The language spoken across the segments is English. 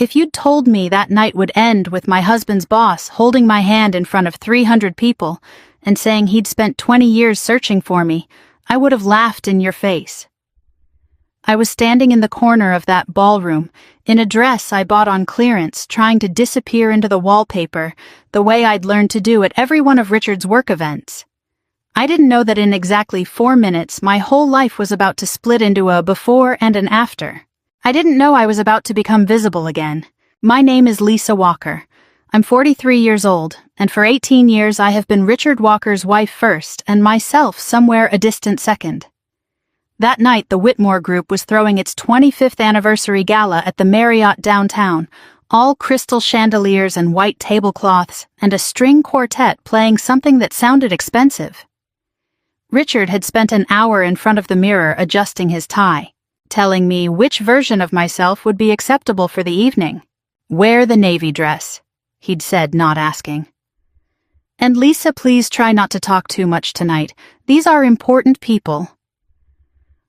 If you'd told me that night would end with my husband's boss holding my hand in front of 300 people and saying he'd spent 20 years searching for me, I would have laughed in your face. I was standing in the corner of that ballroom, in a dress I bought on clearance, trying to disappear into the wallpaper, the way I'd learned to do at every one of Richard's work events. I didn't know that in exactly 4 minutes my whole life was about to split into a before and an after. I didn't know I was about to become visible again. My name is Lisa Walker. I'm 43 years old, and for 18 years I have been Richard Walker's wife first and myself somewhere a distant second. That night the Whitmore Group was throwing its 25th anniversary gala at the Marriott downtown, all crystal chandeliers and white tablecloths, and a string quartet playing something that sounded expensive. Richard had spent an hour in front of the mirror adjusting his tie, telling me which version of myself would be acceptable for the evening. "Wear the navy dress," he'd said, not asking. "And Lisa, please try not to talk too much tonight. These are important people."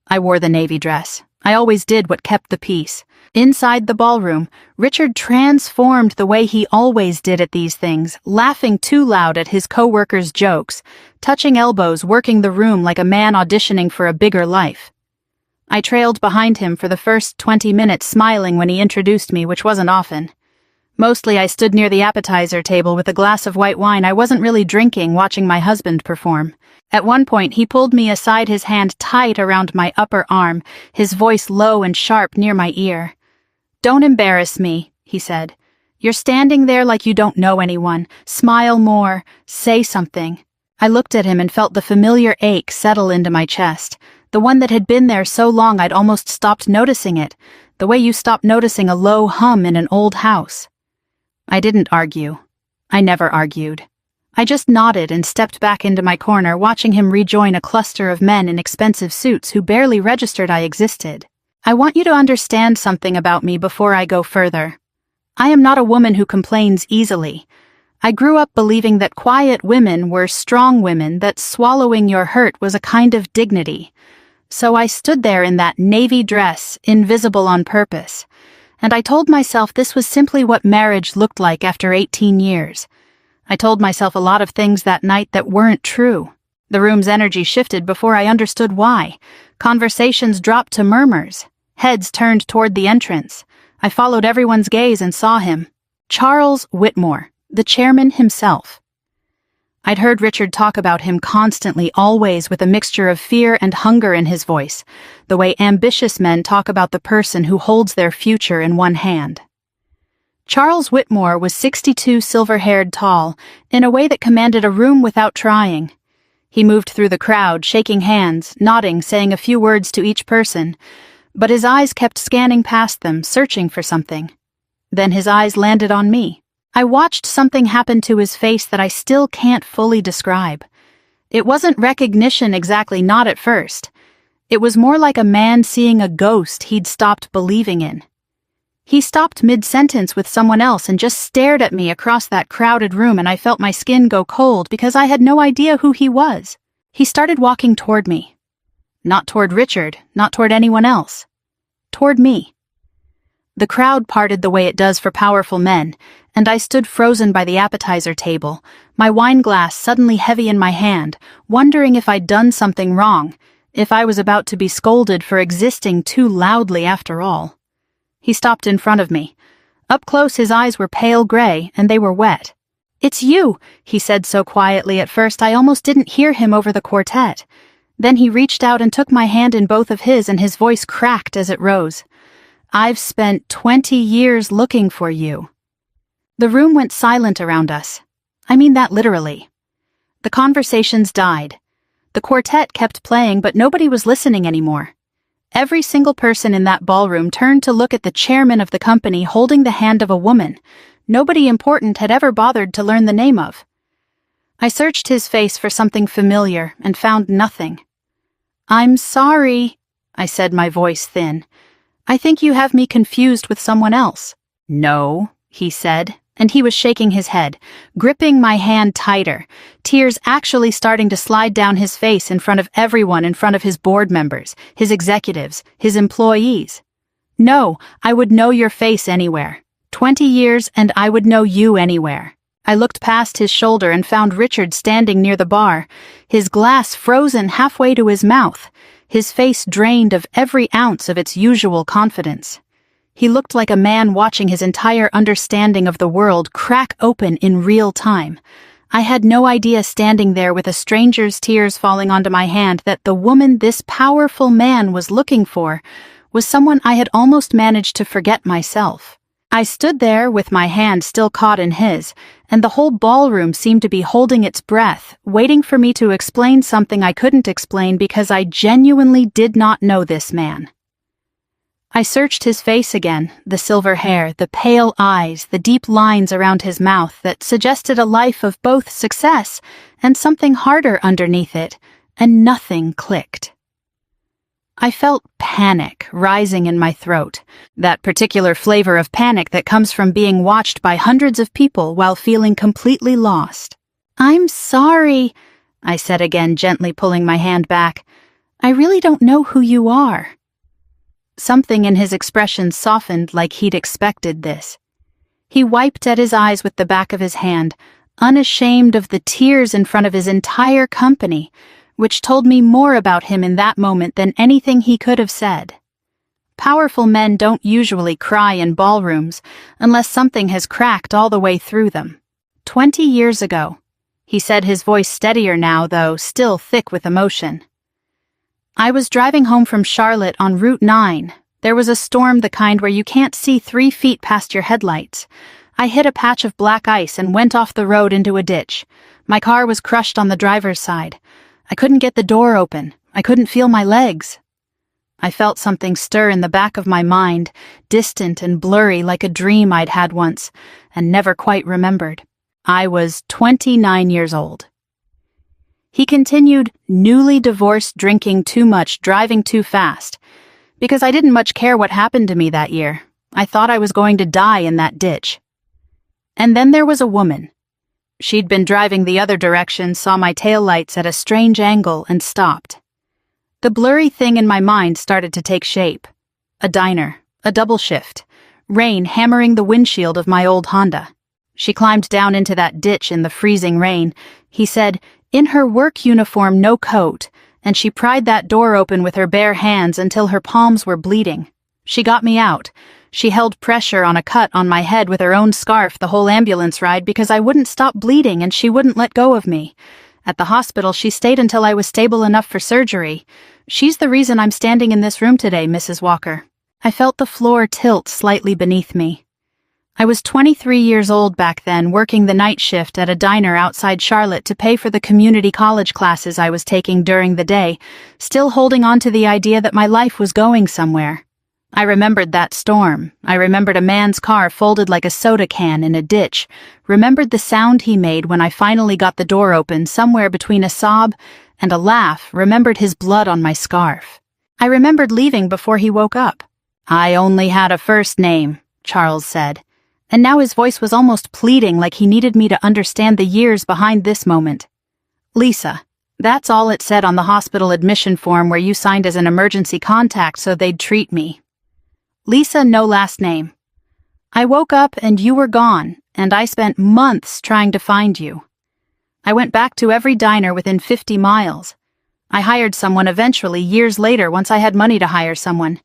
I wore the navy dress. I always did what kept the peace. Inside the ballroom, Richard transformed the way he always did at these things, laughing too loud at his co-workers' jokes, touching elbows, working the room like a man auditioning for a bigger life. I trailed behind him for the first 20 minutes, smiling when he introduced me, which wasn't often. Mostly I stood near the appetizer table with a glass of white wine I wasn't really drinking, watching my husband perform. At one point he pulled me aside, his hand tight around my upper arm, his voice low and sharp near my ear. "Don't embarrass me," he said. "You're standing there like you don't know anyone. Smile more. Say something." I looked at him and felt the familiar ache settle into my chest, the one that had been there so long I'd almost stopped noticing it, the way you stop noticing a low hum in an old house. I didn't argue. I never argued. I just nodded and stepped back into my corner, watching him rejoin a cluster of men in expensive suits who barely registered I existed. "I want you to understand something about me before I go further. I am not a woman who complains easily. I grew up believing that quiet women were strong women, that swallowing your hurt was a kind of dignity. So I stood there in that navy dress, invisible on purpose, and I told myself this was simply what marriage looked like after 18 years. I told myself a lot of things that night that weren't true. The room's energy shifted before I understood why. Conversations dropped to murmurs. Heads turned toward the entrance. I followed everyone's gaze and saw him. Charles Whitmore, the chairman himself. I'd heard Richard talk about him constantly, always with a mixture of fear and hunger in his voice, the way ambitious men talk about the person who holds their future in one hand. Charles Whitmore was 62, silver-haired, tall, in a way that commanded a room without trying. He moved through the crowd, shaking hands, nodding, saying a few words to each person, but his eyes kept scanning past them, searching for something. Then his eyes landed on me. I watched something happen to his face that I still can't fully describe. It wasn't recognition exactly, not at first. It was more like a man seeing a ghost he'd stopped believing in. He stopped mid-sentence with someone else and just stared at me across that crowded room, and I felt my skin go cold because I had no idea who he was. He started walking toward me. Not toward Richard, not toward anyone else. Toward me. The crowd parted the way it does for powerful men, and I stood frozen by the appetizer table, my wine glass suddenly heavy in my hand, wondering if I'd done something wrong, if I was about to be scolded for existing too loudly after all. He stopped in front of me. Up close his eyes were pale gray, and they were wet. "It's you," he said so quietly at first I almost didn't hear him over the quartet. Then he reached out and took my hand in both of his, and his voice cracked as it rose. "I've spent 20 years looking for you." The room went silent around us. I mean that literally. The conversations died. The quartet kept playing, but nobody was listening anymore. Every single person in that ballroom turned to look at the chairman of the company holding the hand of a woman nobody important had ever bothered to learn the name of. I searched his face for something familiar and found nothing. "I'm sorry," I said, my voice thin. "I think you have me confused with someone else." "No," he said, and he was shaking his head, gripping my hand tighter, tears actually starting to slide down his face in front of everyone, in front of his board members, his executives, his employees. "No, I would know your face anywhere. 20 years and I would know you anywhere. I looked past his shoulder and found Richard standing near the bar, his glass frozen halfway to his mouth, his face drained of every ounce of its usual confidence. He looked like a man watching his entire understanding of the world crack open in real time. I had no idea standing there with a stranger's tears falling onto my hand that the woman this powerful man was looking for was someone I had almost managed to forget myself. I stood there with my hand still caught in his, and the whole ballroom seemed to be holding its breath, waiting for me to explain something I couldn't explain because I genuinely did not know this man. I searched his face again, the silver hair, the pale eyes, the deep lines around his mouth that suggested a life of both success and something harder underneath it, and nothing clicked. I felt panic rising in my throat, that particular flavor of panic that comes from being watched by hundreds of people while feeling completely lost. "I'm sorry," I said again, gently pulling my hand back. "I really don't know who you are." Something in his expression softened like he'd expected this. He wiped at his eyes with the back of his hand, unashamed of the tears in front of his entire company, which told me more about him in that moment than anything he could have said. Powerful men don't usually cry in ballrooms unless something has cracked all the way through them. 20 years ago, he said, his voice steadier now, though still thick with emotion. I was driving home from Charlotte on Route 9. There was a storm, the kind where you can't see 3 feet past your headlights. I hit a patch of black ice and went off the road into a ditch. My car was crushed on the driver's side. I couldn't get the door open. I couldn't feel my legs. I felt something stir in the back of my mind, distant and blurry like a dream I'd had once, and never quite remembered. I was 29 years old. He continued, newly divorced, drinking too much, driving too fast. Because I didn't much care what happened to me that year. I thought I was going to die in that ditch. And then there was a woman. She'd been driving the other direction, saw my taillights at a strange angle, and stopped. The blurry thing in my mind started to take shape. A diner, a double shift, rain hammering the windshield of my old Honda. She climbed down into that ditch in the freezing rain, he said, in her work uniform, no coat, and she pried that door open with her bare hands until her palms were bleeding. She got me out. She held pressure on a cut on my head with her own scarf the whole ambulance ride because I wouldn't stop bleeding and she wouldn't let go of me. At the hospital, she stayed until I was stable enough for surgery. She's the reason I'm standing in this room today, Mrs. Walker. I felt the floor tilt slightly beneath me. I was 23 years old back then, working the night shift at a diner outside Charlotte to pay for the community college classes I was taking during the day, still holding on to the idea that my life was going somewhere. I remembered that storm. I remembered a man's car folded like a soda can in a ditch, remembered the sound he made when I finally got the door open, somewhere between a sob and a laugh, remembered his blood on my scarf. I remembered leaving before he woke up. "I only had a first name," Charles said, and now his voice was almost pleading, like he needed me to understand the years behind this moment. "Lisa. That's all it said on the hospital admission form where you signed as an emergency contact so they'd treat me. Lisa, no last name. I woke up and you were gone, and I spent months trying to find you. I went back to every diner within 50 miles. I hired someone eventually, years later, once I had money to hire someone.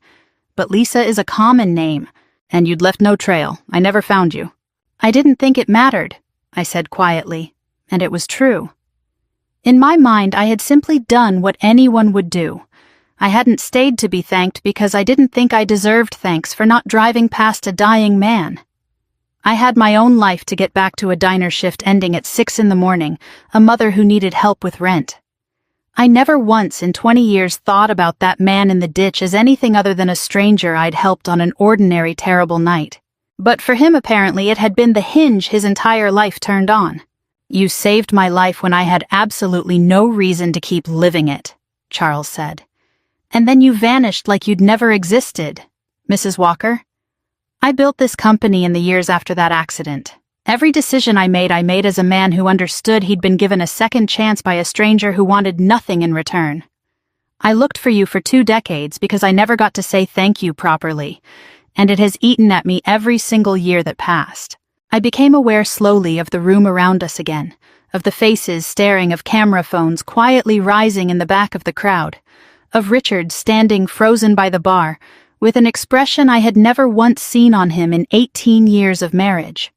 But Lisa is a common name, and you'd left no trail. I never found you." "I didn't think it mattered," I said quietly, and it was true. In my mind, I had simply done what anyone would do. I hadn't stayed to be thanked because I didn't think I deserved thanks for not driving past a dying man. I had my own life to get back to, a diner shift ending at 6 in the morning, a mother who needed help with rent. I never once in 20 years thought about that man in the ditch as anything other than a stranger I'd helped on an ordinary terrible night. But for him, apparently, it had been the hinge his entire life turned on. "You saved my life when I had absolutely no reason to keep living it," Charles said. "And then you vanished like you'd never existed, Mrs. Walker. I built this company in the years after that accident. Every decision I made as a man who understood he'd been given a second chance by a stranger who wanted nothing in return. I looked for you for 2 decades because I never got to say thank you properly. and it has eaten at me every single year that passed. I became aware slowly of the room around us again, of the faces staring, of camera phones quietly rising in the back of the crowd, of Richard standing frozen by the bar, with an expression I had never once seen on him in 18 years of marriage.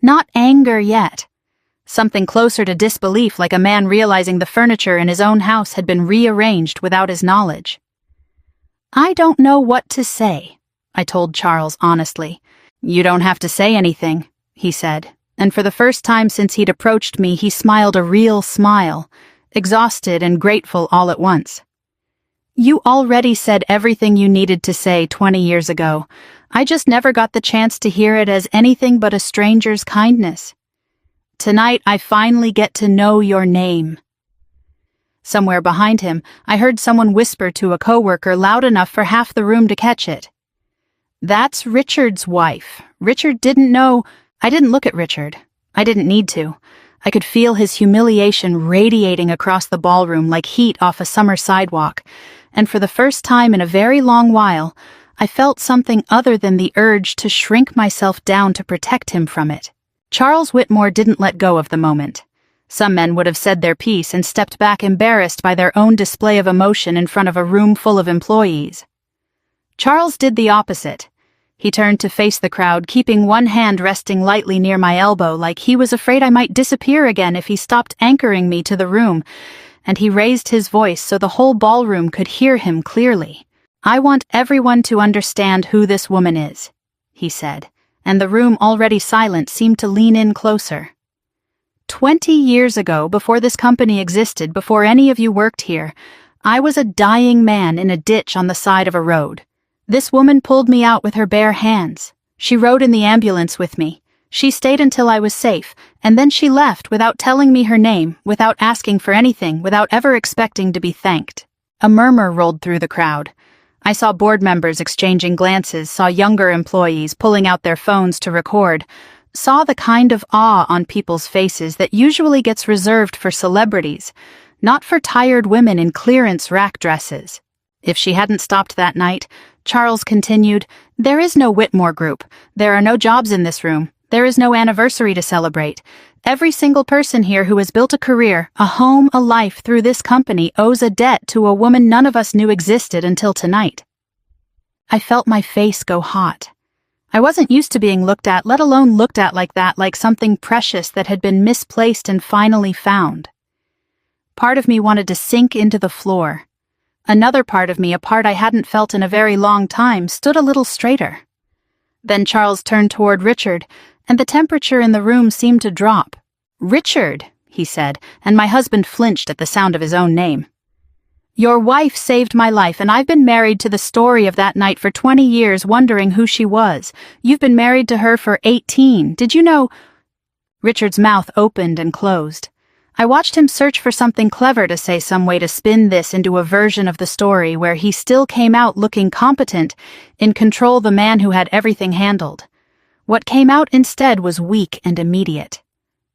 Not anger yet. Something closer to disbelief, like a man realizing the furniture in his own house had been rearranged without his knowledge. "I don't know what to say," I told Charles honestly. "You don't have to say anything," he said, and for the first time since he'd approached me, he smiled a real smile, exhausted and grateful all at once. "You already said everything you needed to say 20 years ago. I just never got the chance to hear it as anything but a stranger's kindness. Tonight I finally get to know your name." Somewhere behind him, I heard someone whisper to a coworker loud enough for half the room to catch it. "That's Richard's wife." Richard didn't know. I didn't look at Richard. I didn't need to. I could feel his humiliation radiating across the ballroom like heat off a summer sidewalk, and for the first time in a very long while, I felt something other than the urge to shrink myself down to protect him from it. Charles Whitmore didn't let go of the moment. Some men would have said their piece and stepped back embarrassed by their own display of emotion in front of a room full of employees. Charles did the opposite. He turned to face the crowd, keeping one hand resting lightly near my elbow like he was afraid I might disappear again if he stopped anchoring me to the room, and he raised his voice so the whole ballroom could hear him clearly. "I want everyone to understand who this woman is," he said, and the room, already silent, seemed to lean in closer. 20 years ago, before this company existed, before any of you worked here, I was a dying man in a ditch on the side of a road. This woman pulled me out with her bare hands. She rode in the ambulance with me. She stayed until I was safe, and then she left without telling me her name, without asking for anything, without ever expecting to be thanked. A murmur rolled through the crowd. I saw board members exchanging glances, saw younger employees pulling out their phones to record, saw the kind of awe on people's faces that usually gets reserved for celebrities, not for tired women in clearance rack dresses. If she hadn't stopped that night, Charles continued, "There is no Whitmore Group. There are no jobs in this room. There is no anniversary to celebrate. Every single person here who has built a career, a home, a life through this company owes a debt to a woman none of us knew existed until tonight." I felt my face go hot. I wasn't used to being looked at, let alone looked at like that, like something precious that had been misplaced and finally found. Part of me wanted to sink into the floor. Another part of me, a part I hadn't felt in a very long time, stood a little straighter. Then Charles turned toward Richard, and the temperature in the room seemed to drop. "Richard," he said, and my husband flinched at the sound of his own name. "Your wife saved my life, and I've been married to the story of that night for 20 years, wondering who she was. You've been married to her for 18. Did you know—" Richard's mouth opened and closed. I watched him search for something clever to say, some way to spin this into a version of the story where he still came out looking competent, in control, the man who had everything handled. What came out instead was weak and immediate.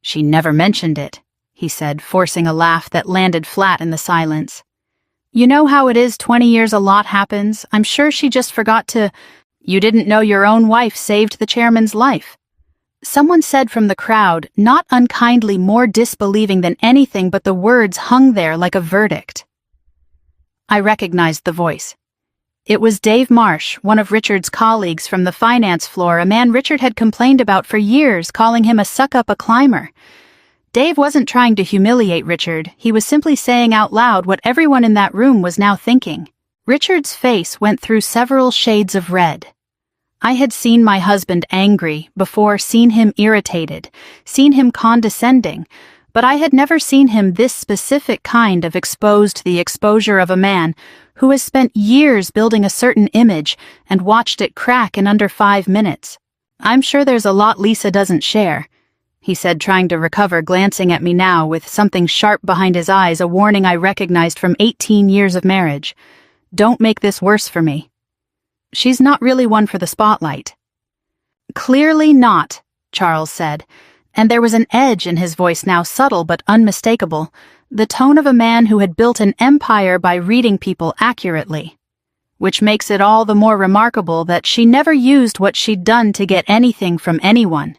"She never mentioned it," he said, forcing a laugh that landed flat in the silence. "You know how it is, 20 years a lot happens. I'm sure she just forgot to—" "You didn't know your own wife saved the chairman's life?" Someone said from the crowd, not unkindly, more disbelieving than anything, but the words hung there like a verdict. I recognized the voice. It was Dave Marsh, one of Richard's colleagues from the finance floor, a man Richard had complained about for years, calling him a suck-up, a climber. Dave wasn't trying to humiliate Richard, he was simply saying out loud what everyone in that room was now thinking. Richard's face went through several shades of red. I had seen my husband angry before, seen him irritated, seen him condescending, but I had never seen him this specific kind of exposed, the exposure of a man who has spent years building a certain image and watched it crack in under 5 minutes. "I'm sure there's a lot Lisa doesn't share," he said, trying to recover, glancing at me now with something sharp behind his eyes, a warning I recognized from 18 years of marriage. "Don't make this worse for me. She's not really one for the spotlight." "Clearly not," Charles said, and there was an edge in his voice now, subtle but unmistakable, the tone of a man who had built an empire by reading people accurately. which makes it all the more remarkable that she never used what she'd done to get anything from anyone.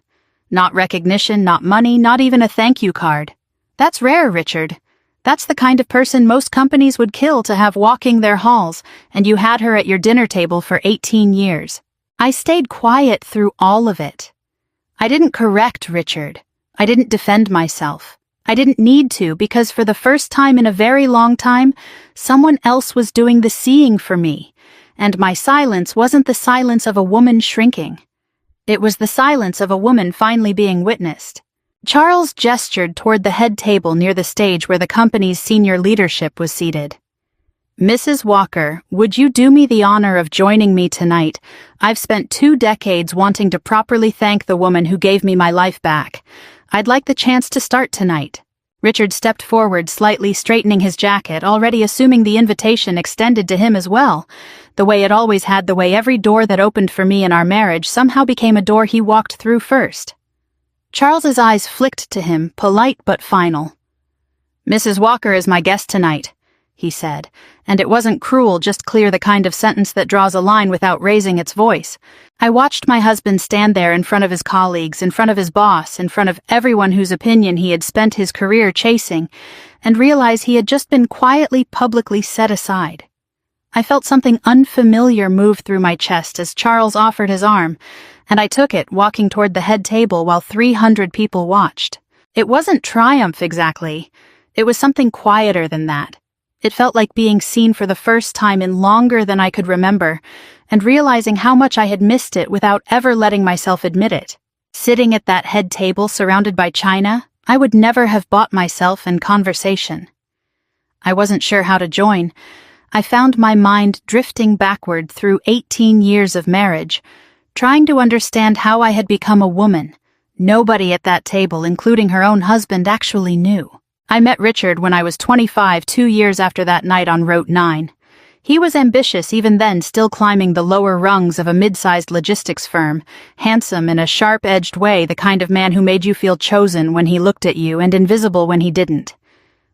Not recognition, not money, not even a thank you card. That's rare, Richard. That's the kind of person most companies would kill to have walking their halls, and you had her at your dinner table for 18 years. I stayed quiet through all of it. I didn't correct Richard. I didn't defend myself. I didn't need to, because for the first time in a very long time, someone else was doing the seeing for me, and my silence wasn't the silence of a woman shrinking. It was the silence of a woman finally being witnessed. Charles gestured toward the head table near the stage where the company's senior leadership was seated. Mrs. Walker, would you do me the honor of joining me tonight? I've spent 2 decades wanting to properly thank the woman who gave me my life back. I'd like the chance to start tonight. Richard stepped forward, slightly straightening his jacket, already assuming the invitation extended to him as well. The way it always had, the way every door that opened for me in our marriage somehow became a door he walked through first. Charles's eyes flicked to him, polite but final. Mrs. Walker is my guest tonight, he said, and it wasn't cruel, just clear, the kind of sentence that draws a line without raising its voice. I watched my husband stand there in front of his colleagues, in front of his boss, in front of everyone whose opinion he had spent his career chasing, and realize he had just been quietly, publicly set aside. I felt something unfamiliar move through my chest as Charles offered his arm, and I took it, walking toward the head table while 300 people watched. It wasn't triumph exactly. It was something quieter than that. It felt like being seen for the first time in longer than I could remember, and realizing how much I had missed it without ever letting myself admit it. Sitting at that head table surrounded by china, I would never have bought myself in conversation. I wasn't sure how to join. I found my mind drifting backward through 18 years of marriage, trying to understand how I had become a woman. Nobody at that table, including her own husband, actually knew. I met Richard when I was 25, 2 years after that night on Route 9. He was ambitious even then, still climbing the lower rungs of a mid-sized logistics firm, handsome in a sharp-edged way, the kind of man who made you feel chosen when he looked at you and invisible when he didn't.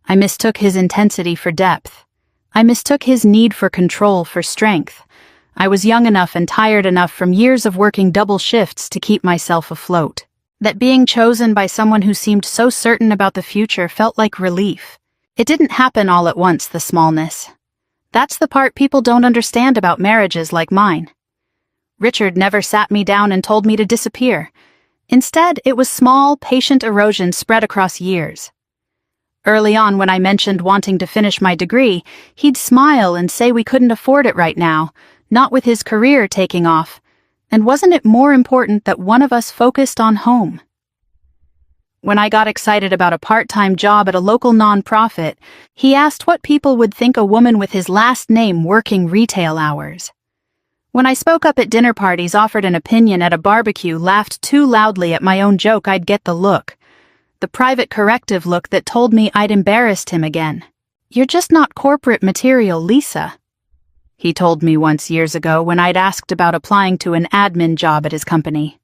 I mistook his intensity for depth. I mistook his need for control for strength. I was young enough and tired enough from years of working double shifts to keep myself afloat. That being chosen by someone who seemed so certain about the future felt like relief. It didn't happen all at once, the smallness. That's the part people don't understand about marriages like mine. Richard never sat me down and told me to disappear. Instead, it was small, patient erosion spread across years. Early on, when I mentioned wanting to finish my degree, he'd smile and say we couldn't afford it right now, not with his career taking off. And wasn't it more important that one of us focused on home? When I got excited about a part-time job at a local nonprofit, he asked what people would think a woman with his last name working retail hours. When I spoke up at dinner parties, offered an opinion at a barbecue, laughed too loudly at my own joke, I'd get the look. The private corrective look that told me I'd embarrassed him again. "You're just not corporate material, Lisa," he told me once years ago when I'd asked about applying to an admin job at his company.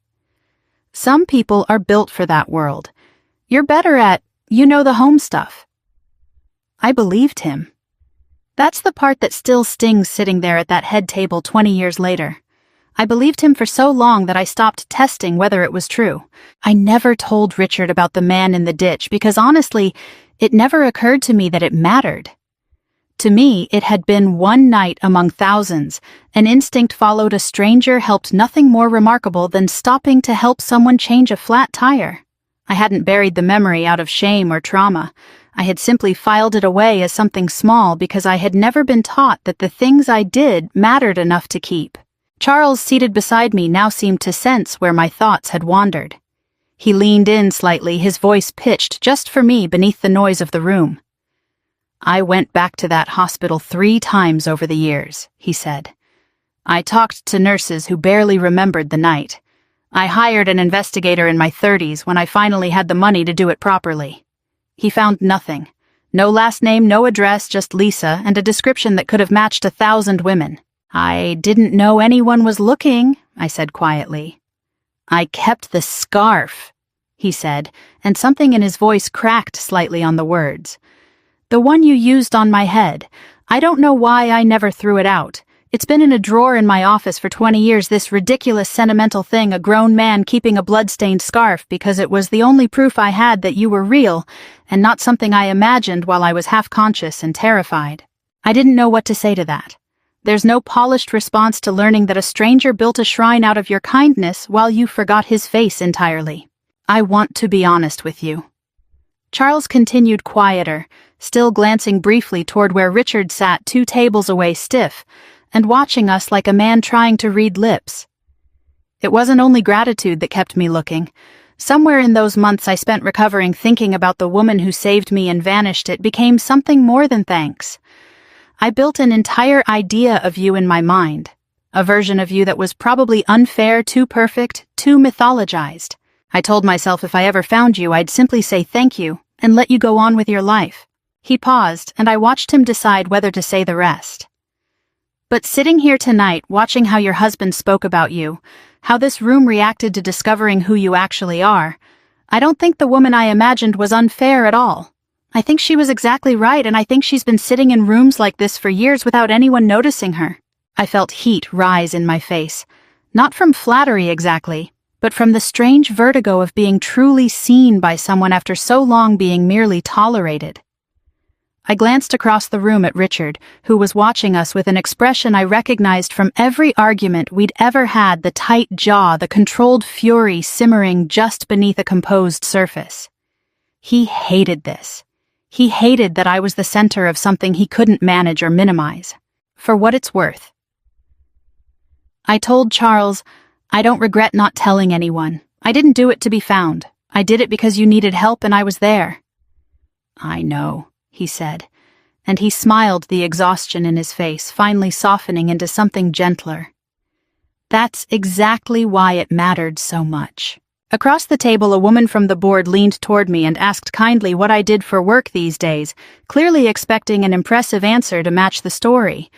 "Some people are built for that world. You're better at, the home stuff." I believed him. That's the part that still stings sitting there at that head table 20 years later. I believed him for so long that I stopped testing whether it was true. I never told Richard about the man in the ditch because honestly, it never occurred to me that it mattered. To me, it had been one night among thousands. An instinct followed a stranger helped nothing more remarkable than stopping to help someone change a flat tire. I hadn't buried the memory out of shame or trauma. I had simply filed it away as something small because I had never been taught that the things I did mattered enough to keep. Charles, seated beside me, now seemed to sense where my thoughts had wandered. He leaned in slightly, his voice pitched just for me beneath the noise of the room. "I went back to that hospital 3 times over the years," he said. "I talked to nurses who barely remembered the night. I hired an investigator in my 30s when I finally had the money to do it properly. He found nothing. No last name, no address, just Lisa, and a description that could have matched 1,000 women. I didn't know anyone was looking," I said quietly. "I kept the scarf," he said, and something in his voice cracked slightly on the words. "The one you used on my head. I don't know why I never threw it out. It's been in a drawer in my office for 20 years, this ridiculous sentimental thing, a grown man keeping a blood-stained scarf, because it was the only proof I had that you were real, and not something I imagined while I was half-conscious and terrified. I didn't know what to say to that. There's no polished response to learning that a stranger built a shrine out of your kindness while you forgot his face entirely. I want to be honest with you. Charles continued quieter, still glancing briefly toward where Richard sat 2 tables away, stiff, and watching us like a man trying to read lips. It wasn't only gratitude that kept me looking. Somewhere in those months I spent recovering, thinking about the woman who saved me and vanished, it became something more than thanks. I built an entire idea of you in my mind, a version of you that was probably unfair, too perfect, too mythologized. I told myself if I ever found you, I'd simply say thank you and let you go on with your life. He paused, and I watched him decide whether to say the rest. But sitting here tonight, watching how your husband spoke about you, how this room reacted to discovering who you actually are, I don't think the woman I imagined was unfair at all. I think she was exactly right, and I think she's been sitting in rooms like this for years without anyone noticing her. I felt heat rise in my face, not from flattery exactly, but from the strange vertigo of being truly seen by someone after so long being merely tolerated. I glanced across the room at Richard, who was watching us with an expression I recognized from every argument we'd ever had, the tight jaw, the controlled fury simmering just beneath a composed surface. He hated this. He hated that I was the center of something he couldn't manage or minimize. For what it's worth. I told Charles, I don't regret not telling anyone. I didn't do it to be found. I did it because you needed help and I was there. I know, he said, and he smiled, the exhaustion in his face finally softening into something gentler. That's exactly why it mattered so much. Across the table, a woman from the board leaned toward me and asked kindly what I did for work these days, clearly expecting an impressive answer to match the story.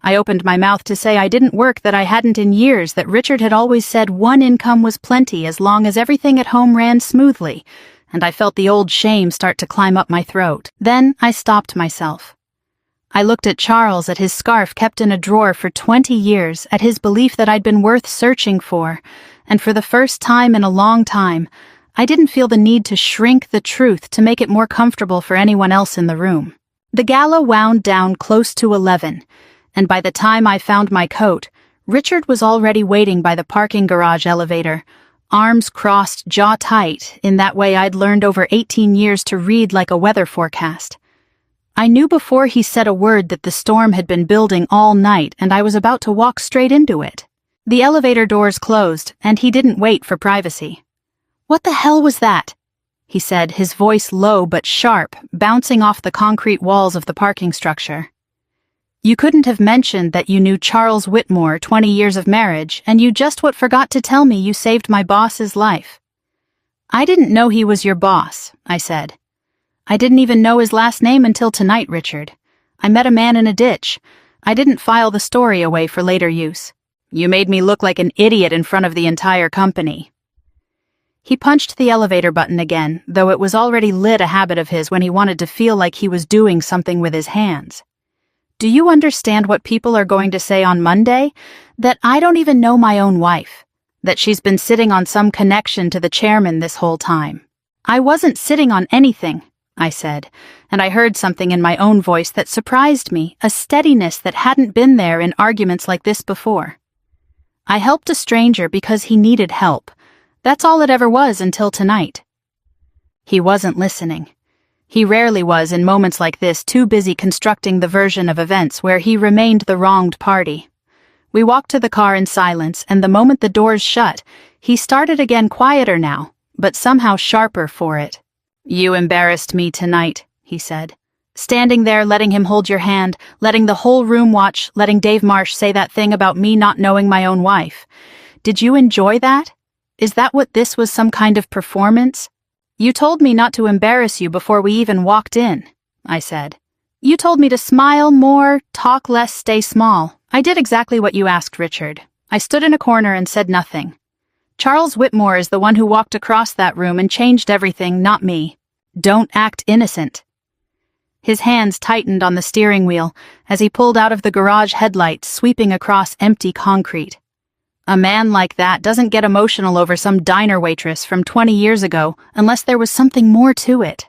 I opened my mouth to say I didn't work, that I hadn't in years, that Richard had always said one income was plenty as long as everything at home ran smoothly, and I felt the old shame start to climb up my throat. Then I stopped myself. I looked at Charles, at his scarf kept in a drawer for 20 years, at his belief that I'd been worth searching for, and for the first time in a long time, I didn't feel the need to shrink the truth to make it more comfortable for anyone else in the room. The gala wound down close to 11, and by the time I found my coat, Richard was already waiting by the parking garage elevator, arms crossed, jaw tight, in that way I'd learned over 18 years to read like a weather forecast. I knew before he said a word that the storm had been building all night, and I was about to walk straight into it. The elevator doors closed, and he didn't wait for privacy. "What the hell was that?" he said, his voice low but sharp, bouncing off the concrete walls of the parking structure. "You couldn't have mentioned that you knew Charles Whitmore, 20 years of marriage, and you just what forgot to tell me you saved my boss's life." "I didn't know he was your boss," I said. "I didn't even know his last name until tonight, Richard. I met a man in a ditch. I didn't file the story away for later use. You made me look like an idiot in front of the entire company." He punched the elevator button again, though it was already lit, a habit of his when he wanted to feel like he was doing something with his hands. "Do you understand what people are going to say on Monday? That I don't even know my own wife. That she's been sitting on some connection to the chairman this whole time." "I wasn't sitting on anything," I said, and I heard something in my own voice that surprised me, a steadiness that hadn't been there in arguments like this before. "I helped a stranger because he needed help. That's all it ever was until tonight." He wasn't listening. He rarely was in moments like this, too busy constructing the version of events where he remained the wronged party. We walked to the car in silence, and the moment the doors shut, he started again, quieter now, but somehow sharper for it. "You embarrassed me tonight," he said. "Standing there, letting him hold your hand, letting the whole room watch, letting Dave Marsh say that thing about me not knowing my own wife. Did you enjoy that? Is that what this was, some kind of performance? You told me not to embarrass you before we even walked in," I said. "You told me to smile more, talk less, stay small. I did exactly what you asked, Richard. I stood in a corner and said nothing. Charles Whitmore is the one who walked across that room and changed everything, not me. Don't act innocent." His hands tightened on the steering wheel as he pulled out of the garage headlights, sweeping across empty concrete. A man like that doesn't get emotional over some diner waitress from 20 years ago unless there was something more to it.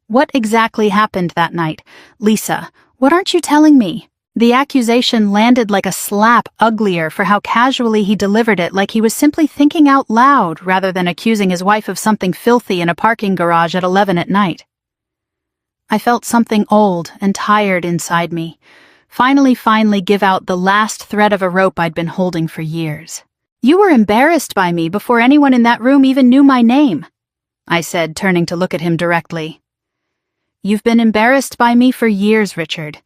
What exactly happened that night? Lisa, what aren't you telling me? The accusation landed like a slap, uglier for how casually he delivered it, like he was simply thinking out loud rather than accusing his wife of something filthy in a parking garage at 11 at night. I felt something old and tired inside me. Finally give out the last thread of a rope I'd been holding for years. You were embarrassed by me before anyone in that room even knew my name, I said, turning to look at him directly. You've been embarrassed by me for years, Richard.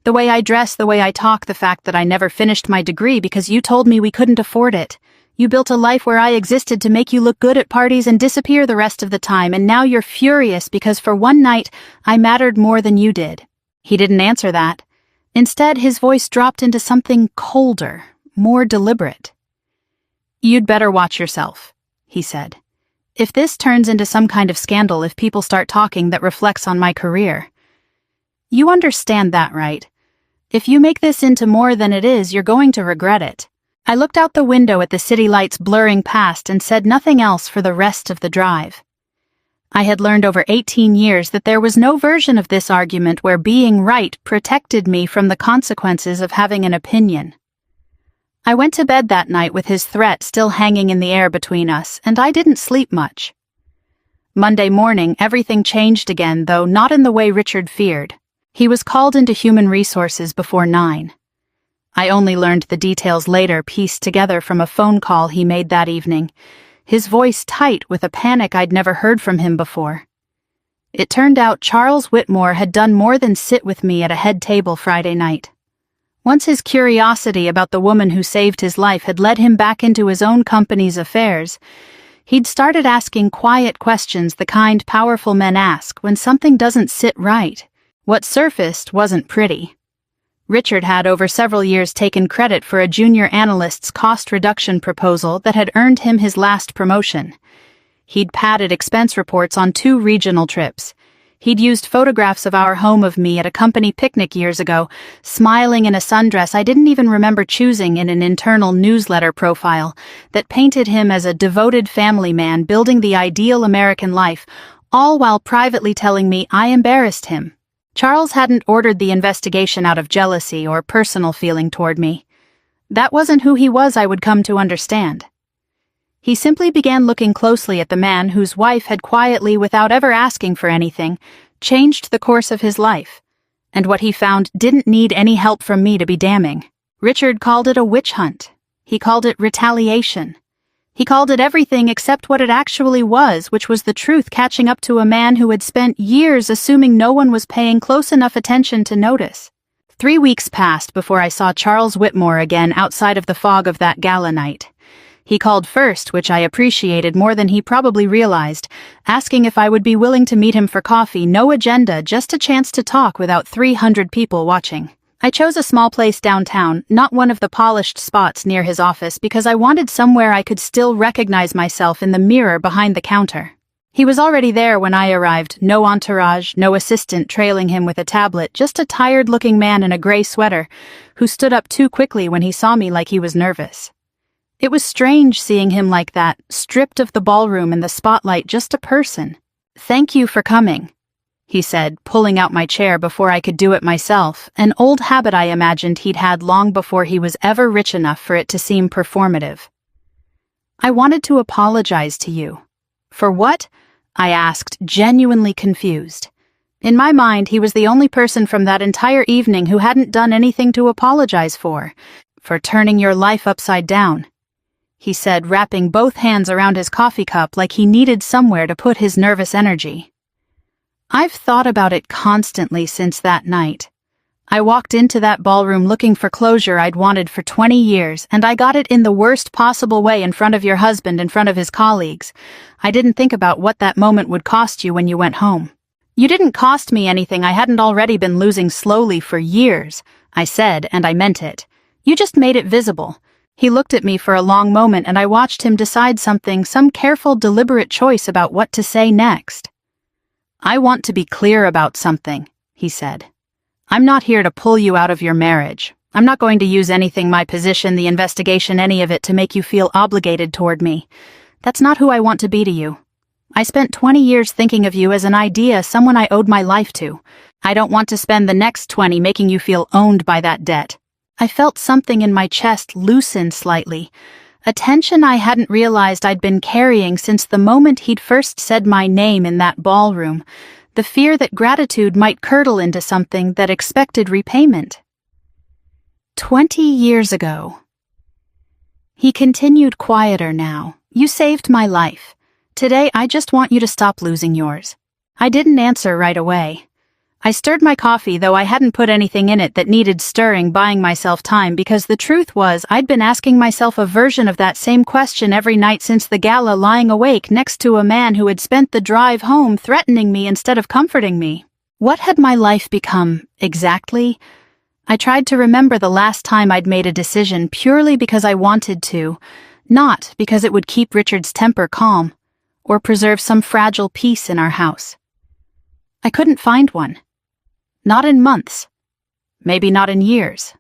The way I dress, the way I talk, the fact that I never finished my degree because you told me we couldn't afford it. You built a life where I existed to make you look good at parties and disappear the rest of the time, and now you're furious because for one night I mattered more than you did. He didn't answer that. Instead, his voice dropped into something colder, more deliberate. You'd better watch yourself, he said. If this turns into some kind of scandal, if people start talking that reflects on my career. You understand that, right? If you make this into more than it is, you're going to regret it. I looked out the window at the city lights blurring past and said nothing else for the rest of the drive. I had learned over 18 years that there was no version of this argument where being right protected me from the consequences of having an opinion. I went to bed that night with his threat still hanging in the air between us, and I didn't sleep much. Monday morning, everything changed again, though not in the way Richard feared. He was called into human resources before 9. I only learned the details later, pieced together from a phone call he made that evening, his voice tight with a panic I'd never heard from him before. It turned out Charles Whitmore had done more than sit with me at a head table Friday night. Once his curiosity about the woman who saved his life had led him back into his own company's affairs, he'd started asking quiet questions, the kind powerful men ask when something doesn't sit right. What surfaced wasn't pretty. Richard had over several years taken credit for a junior analyst's cost reduction proposal that had earned him his last promotion. He'd padded expense reports on 2 regional trips. He'd used photographs of our home of me at a company picnic years ago, smiling in a sundress I didn't even remember choosing in an internal newsletter profile that painted him as a devoted family man building the ideal American life, all while privately telling me I embarrassed him. Charles hadn't ordered the investigation out of jealousy or personal feeling toward me. That wasn't who he was, I would come to understand. He simply began looking closely at the man whose wife had quietly, without ever asking for anything, changed the course of his life, and what he found didn't need any help from me to be damning. Richard called it a witch hunt. He called it retaliation. He called it everything except what it actually was, which was the truth catching up to a man who had spent years assuming no one was paying close enough attention to notice. 3 weeks passed before I saw Charles Whitmore again outside of the fog of that gala night. He called first, which I appreciated more than he probably realized, asking if I would be willing to meet him for coffee, no agenda, just a chance to talk without 300 people watching. I chose a small place downtown, not one of the polished spots near his office, because I wanted somewhere I could still recognize myself in the mirror behind the counter. He was already there when I arrived, no entourage, no assistant trailing him with a tablet, just a tired-looking man in a gray sweater, who stood up too quickly when he saw me like he was nervous. It was strange seeing him like that, stripped of the ballroom and the spotlight, just a person. "Thank you for coming," he said, pulling out my chair before I could do it myself, an old habit I imagined he'd had long before he was ever rich enough for it to seem performative. "I wanted to apologize to you." "For what?" I asked, genuinely confused. In my mind, he was the only person from that entire evening who hadn't done anything to apologize for turning your life upside down, he said, wrapping both hands around his coffee cup like he needed somewhere to put his nervous energy. I've thought about it constantly since that night. I walked into that ballroom looking for closure I'd wanted for 20 years, and I got it in the worst possible way in front of your husband, in front of his colleagues. I didn't think about what that moment would cost you when you went home. "You didn't cost me anything I hadn't already been losing slowly for years," I said, and I meant it. "You just made it visible." He looked at me for a long moment, and I watched him decide something, some careful, deliberate choice about what to say next. "I want to be clear about something," he said. "I'm not here to pull you out of your marriage. I'm not going to use anything, my position, the investigation, any of it, to make you feel obligated toward me. That's not who I want to be to you. I spent 20 years thinking of you as an idea, someone I owed my life to. I don't want to spend the next 20 making you feel owned by that debt." I felt something in my chest loosen slightly, a tension I hadn't realized I'd been carrying since the moment he'd first said my name in that ballroom, the fear that gratitude might curdle into something that expected repayment. 20 years ago. He continued quieter now. "You saved my life. Today I just want you to stop losing yours." I didn't answer right away. I stirred my coffee, though I hadn't put anything in it that needed stirring, buying myself time, because the truth was I'd been asking myself a version of that same question every night since the gala, lying awake next to a man who had spent the drive home threatening me instead of comforting me. What had my life become, exactly? I tried to remember the last time I'd made a decision purely because I wanted to, not because it would keep Richard's temper calm or preserve some fragile peace in our house. I couldn't find one. Not in months. Maybe not in years.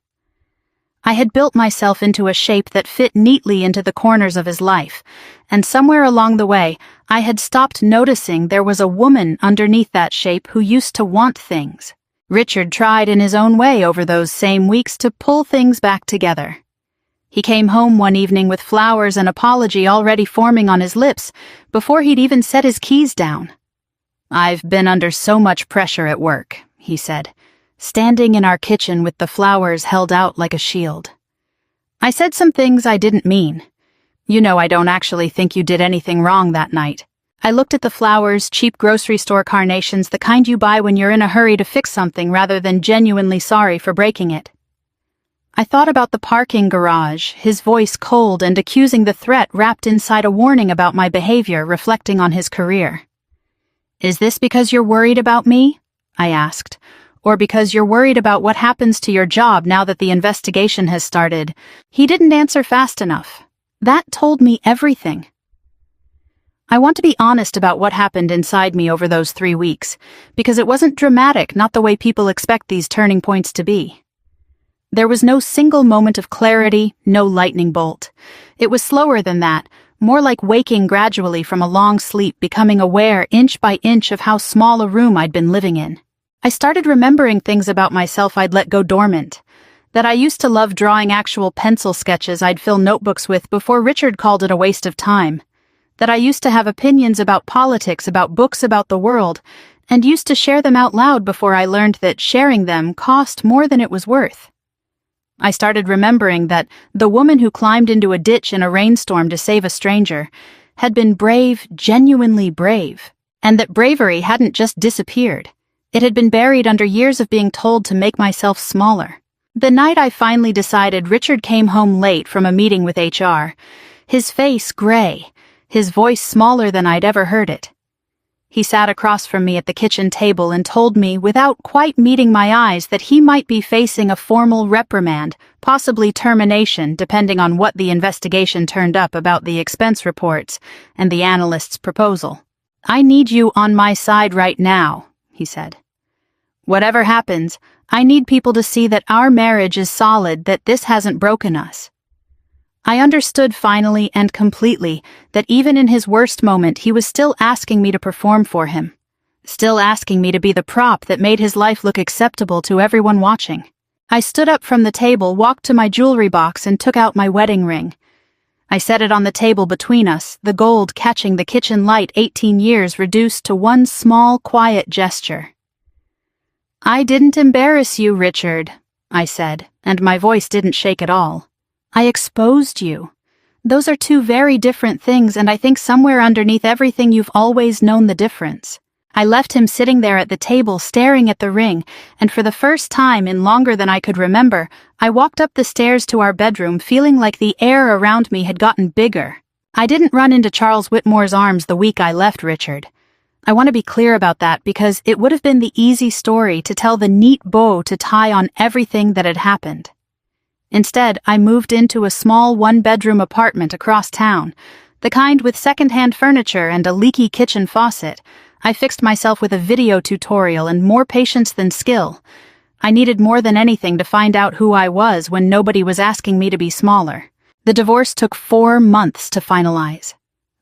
I had built myself into a shape that fit neatly into the corners of his life, and somewhere along the way, I had stopped noticing there was a woman underneath that shape who used to want things. Richard tried in his own way over those same weeks to pull things back together. He came home one evening with flowers and apology already forming on his lips before he'd even set his keys down. "I've been under so much pressure at work," he said, standing in our kitchen with the flowers held out like a shield. "I said some things I didn't mean. You know I don't actually think you did anything wrong that night." I looked at the flowers, cheap grocery store carnations, the kind you buy when you're in a hurry to fix something rather than genuinely sorry for breaking it. I thought about the parking garage, his voice cold and accusing, the threat wrapped inside a warning about my behavior, reflecting on his career. "Is this because you're worried about me?" I asked. "Or because you're worried about what happens to your job now that the investigation has started?" He didn't answer fast enough. That told me everything. I want to be honest about what happened inside me over those 3 weeks, because it wasn't dramatic, not the way people expect these turning points to be. There was no single moment of clarity, no lightning bolt. It was slower than that, more like waking gradually from a long sleep, becoming aware inch by inch of how small a room I'd been living in. I started remembering things about myself I'd let go dormant. That I used to love drawing actual pencil sketches I'd fill notebooks with before Richard called it a waste of time. That I used to have opinions about politics, about books, about the world, and used to share them out loud before I learned that sharing them cost more than it was worth. I started remembering that the woman who climbed into a ditch in a rainstorm to save a stranger had been brave, genuinely brave, and that bravery hadn't just disappeared. It had been buried under years of being told to make myself smaller. The night I finally decided, Richard came home late from a meeting with HR, his face gray, his voice smaller than I'd ever heard it. He sat across from me at the kitchen table and told me, without quite meeting my eyes, that he might be facing a formal reprimand, possibly termination, depending on what the investigation turned up about the expense reports and the analyst's proposal. "I need you on my side right now," he said. "Whatever happens, I need people to see that our marriage is solid, that this hasn't broken us." I understood finally and completely that even in his worst moment he was still asking me to perform for him, still asking me to be the prop that made his life look acceptable to everyone watching. I stood up from the table, walked to my jewelry box, and took out my wedding ring. I set it on the table between us, the gold catching the kitchen light, 18 years reduced to one small, quiet gesture. "I didn't embarrass you, Richard," I said, and my voice didn't shake at all. "I exposed you. Those are two very different things, and I think somewhere underneath everything you've always known the difference." I left him sitting there at the table staring at the ring, and for the first time in longer than I could remember, I walked up the stairs to our bedroom feeling like the air around me had gotten bigger. I didn't run into Charles Whitmore's arms the week I left Richard. I want to be clear about that, because it would have been the easy story to tell, the neat bow to tie on everything that had happened. Instead, I moved into a small one-bedroom apartment across town, the kind with second-hand furniture and a leaky kitchen faucet. I fixed myself with a video tutorial and more patience than skill. I needed more than anything to find out who I was when nobody was asking me to be smaller. The divorce took 4 months to finalize.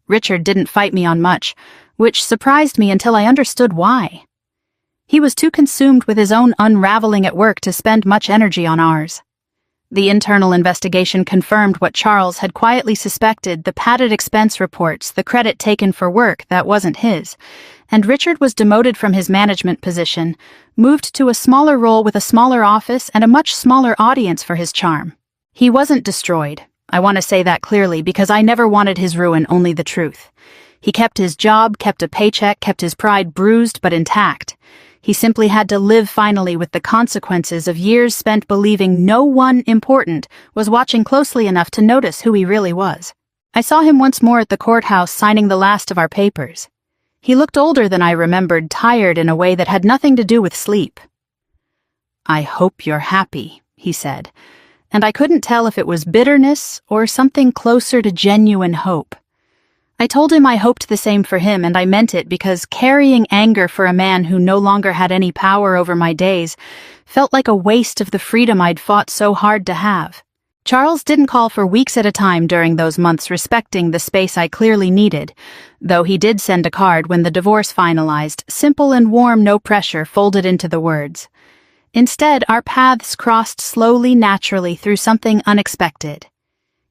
Richard didn't fight me on much, which surprised me until I understood why. He was too consumed with his own unraveling at work to spend much energy on ours. The internal investigation confirmed what Charles had quietly suspected: the padded expense reports, the credit taken for work that wasn't his, and Richard was demoted from his management position, moved to a smaller role with a smaller office and a much smaller audience for his charm. He wasn't destroyed. I want to say that clearly because I never wanted his ruin, only the truth. He kept his job, kept a paycheck, kept his pride bruised but intact. He simply had to live finally with the consequences of years spent believing no one important was watching closely enough to notice who he really was. I saw him once more at the courthouse signing the last of our papers. He looked older than I remembered, tired in a way that had nothing to do with sleep. "I hope you're happy," he said, and I couldn't tell if it was bitterness or something closer to genuine hope. I told him I hoped the same for him, and I meant it because carrying anger for a man who no longer had any power over my days felt like a waste of the freedom I'd fought so hard to have. Charles didn't call for weeks at a time during those months, respecting the space I clearly needed, though he did send a card when the divorce finalized, simple and warm, no pressure, folded into the words. Instead, our paths crossed slowly, naturally, through something unexpected.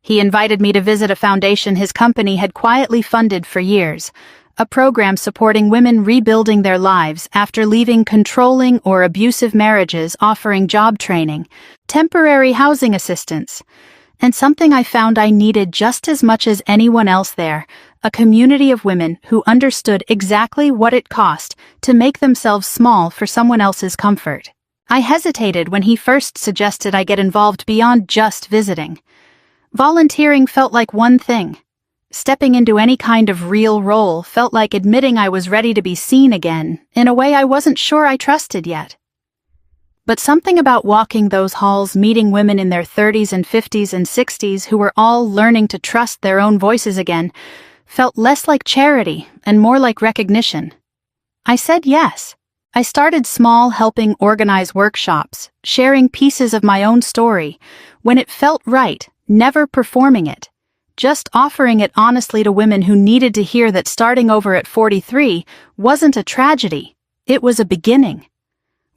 He invited me to visit a foundation his company had quietly funded for years, a program supporting women rebuilding their lives after leaving controlling or abusive marriages, offering job training, temporary housing assistance, and something I found I needed just as much as anyone else there: a community of women who understood exactly what it cost to make themselves small for someone else's comfort. I hesitated when he first suggested I get involved beyond just visiting. Volunteering felt like one thing. Stepping into any kind of real role felt like admitting I was ready to be seen again, in a way I wasn't sure I trusted yet. But something about walking those halls, meeting women in their 30s and 50s and 60s who were all learning to trust their own voices again, felt less like charity and more like recognition. I said yes. I started small, helping organize workshops, sharing pieces of my own story, when it felt right, never performing it, just offering it honestly to women who needed to hear that starting over at 43 wasn't a tragedy, it was a beginning.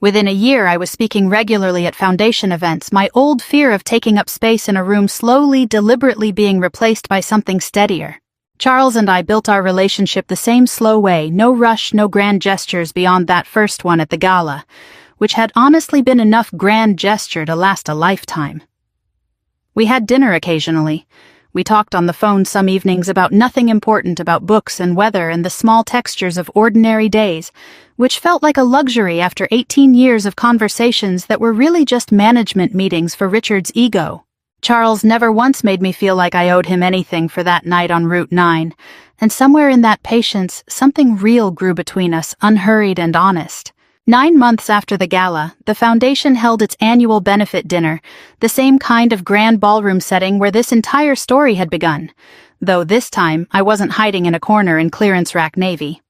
Within a year, I was speaking regularly at foundation events, my old fear of taking up space in a room slowly, deliberately being replaced by something steadier. Charles and I built our relationship the same slow way, no rush, no grand gestures beyond that first one at the gala, which had honestly been enough grand gesture to last a lifetime. We had dinner occasionally. We talked on the phone some evenings about nothing important, about books and weather and the small textures of ordinary days, which felt like a luxury after 18 years of conversations that were really just management meetings for Richard's ego. Charles never once made me feel like I owed him anything for that night on Route 9, and somewhere in that patience, something real grew between us, unhurried and honest. 9 months after the gala, the foundation held its annual benefit dinner, the same kind of grand ballroom setting where this entire story had begun, though this time I wasn't hiding in a corner in clearance rack navy.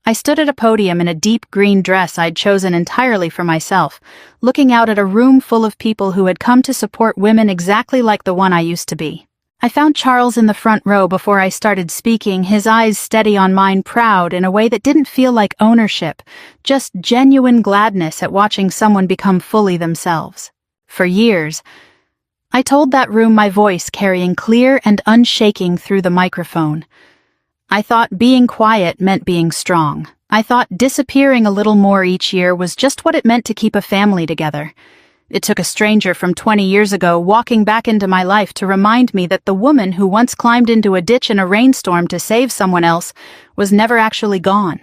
I stood at a podium in a deep green dress I'd chosen entirely for myself, looking out at a room full of people who had come to support women exactly like the one I used to be. I found Charles in the front row before I started speaking, his eyes steady on mine, proud in a way that didn't feel like ownership, just genuine gladness at watching someone become fully themselves. For years, I told that room, my voice carrying clear and unshaking through the microphone. I thought being quiet meant being strong. I thought disappearing a little more each year was just what it meant to keep a family together. It took a stranger from 20 years ago walking back into my life to remind me that the woman who once climbed into a ditch in a rainstorm to save someone else was never actually gone.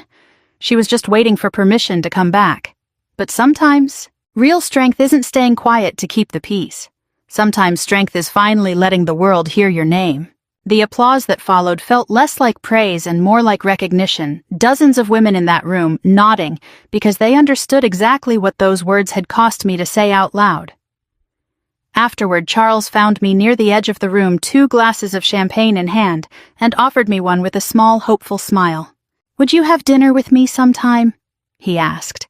She was just waiting for permission to come back. But sometimes, real strength isn't staying quiet to keep the peace. Sometimes strength is finally letting the world hear your name. The applause that followed felt less like praise and more like recognition, dozens of women in that room nodding because they understood exactly what those words had cost me to say out loud. Afterward, Charles found me near the edge of the room, 2 glasses of champagne in hand, and offered me one with a small, hopeful smile. "Would you have dinner with me sometime?" he asked.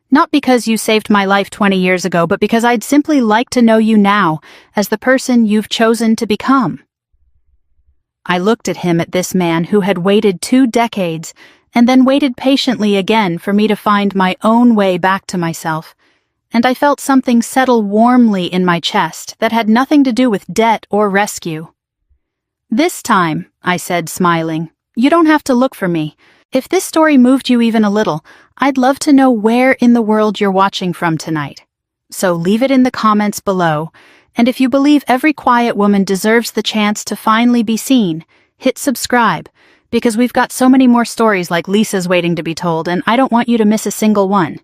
"Not because you saved my life 20 years ago, but because I'd simply like to know you now as the person you've chosen to become." I looked at him, at this man who had waited 2 decades and then waited patiently again for me to find my own way back to myself, and I felt something settle warmly in my chest that had nothing to do with debt or rescue. "This time," I said, smiling, "you don't have to look for me. If this story moved you even a little, I'd love to know where in the world you're watching from tonight. So leave it in the comments below, and if you believe every quiet woman deserves the chance to finally be seen, hit subscribe, because we've got so many more stories like Lisa's waiting to be told, and I don't want you to miss a single one.